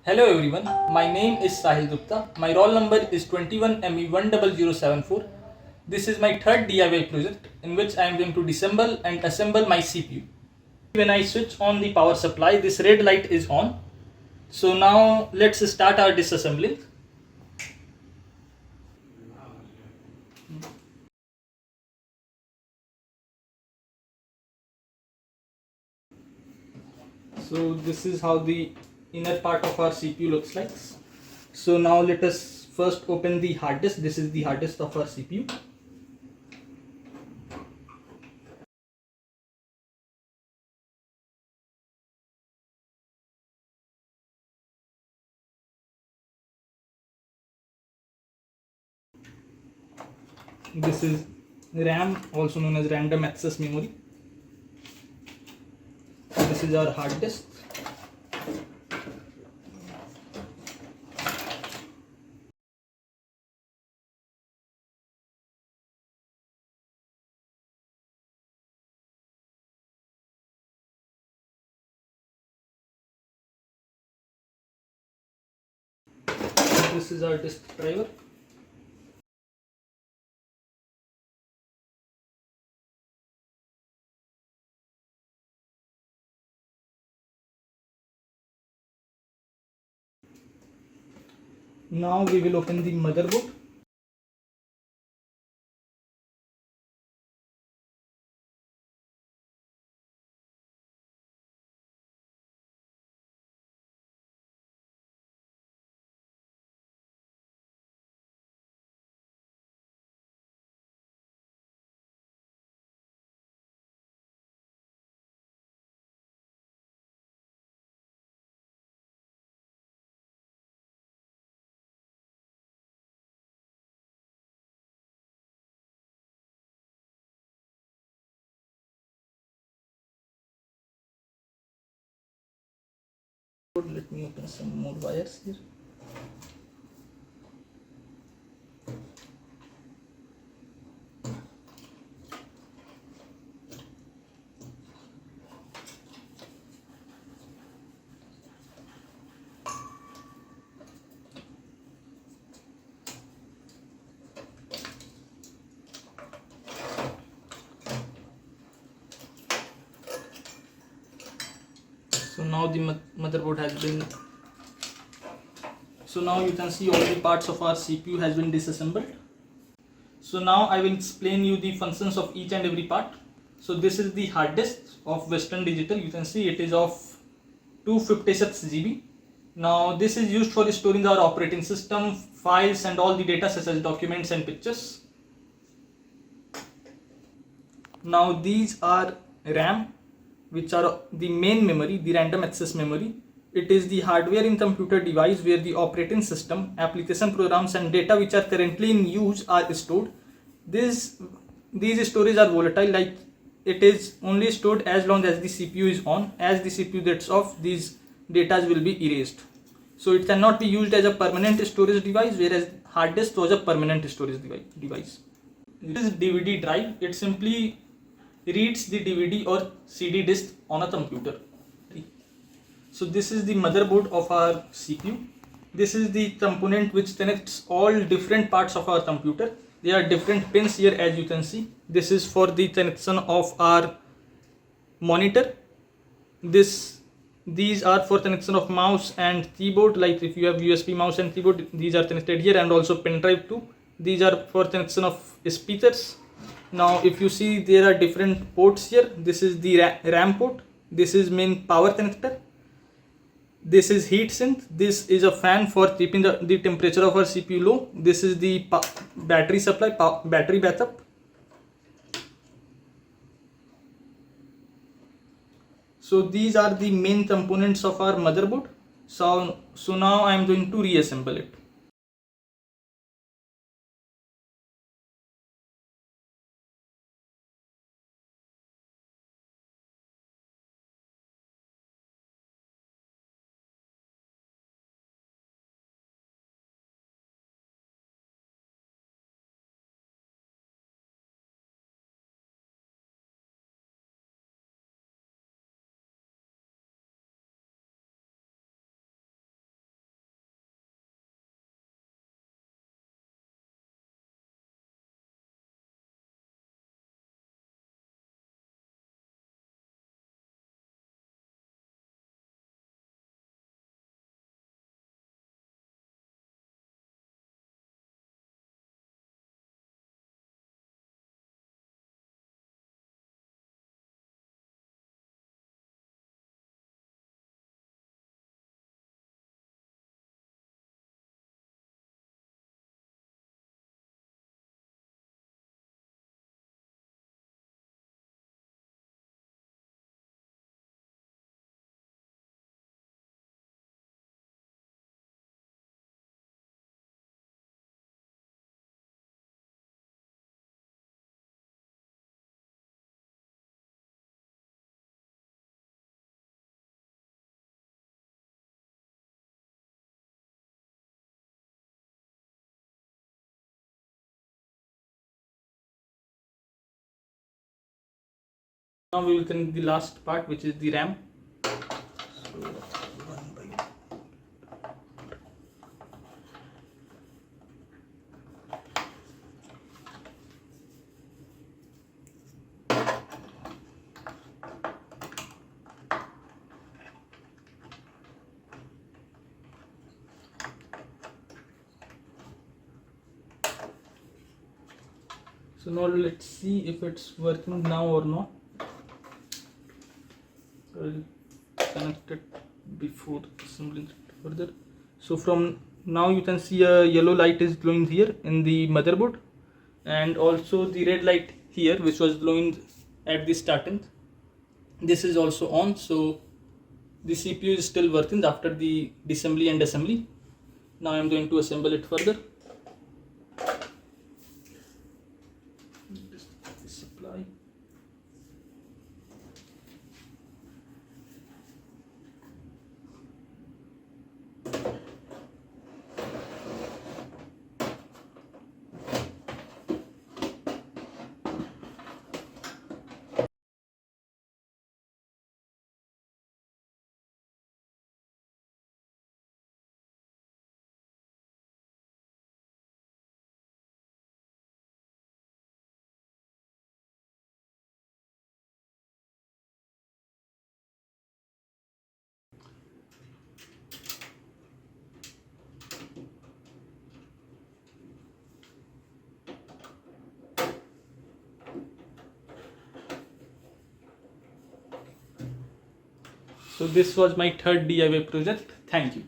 Hello everyone, my name is Shahil Gupta. My roll number is 21ME10074. This is my third DIY project in which I am going to disassemble and assemble my CPU. When I switch on the power supply, this red light is on. So now let's start our disassembly. So this is how the inner part of our CPU looks like. So now let us first open the hard disk. This is the hard disk of our CPU. This is RAM, also known as random access memory. This is our hard disk. This is our disk driver. Now we will open the motherboard. Let me open some more wires here. So now the motherboard has been, so now you can see all the parts of our CPU has been disassembled. So now I will explain you the functions of each and every part. So this is the hard disk of Western Digital. You can see it is of 256 GB. Now this is used for storing our operating system, files and all the data such as documents and pictures. Now these are RAM, which are the main memory, the random access memory. It is the hardware in computer device where the operating system, application programs and data which are currently in use are stored. These storage are volatile, like it is only stored as long as the CPU is on. As the CPU gets off, these data will be erased. So it cannot be used as a permanent storage device, whereas hard disk was a permanent storage device. This is DVD drive. It simply reads the DVD or CD disk on a computer. So this is the motherboard of our CPU. This is the component which connects all different parts of our computer. There are different pins here, as you can see. This is for the connection of our monitor. These are for connection of mouse and keyboard, like if you have USB mouse and keyboard, these are connected here, and also pen drive too. These are for connection of speakers. Now if you see, there are different ports here. This is the RAM port. This is main power connector. This is heat sink. This is a fan for keeping the temperature of our CPU low. This is the battery supply, battery backup. So these are the main components of our motherboard. So now I am going to reassemble it. Now we will connect the last part, which is the RAM. So, one by So now let's see if it's working now or not. I'll connect it before assembling it further. So from now you can see a yellow light is glowing here in the motherboard, and also the red light here, which was glowing at the starting. This is also on, so the CPU is still working after the disassembly and assembly. Now I am going to assemble it further. Supply. So this was my third DIY project. Thank you.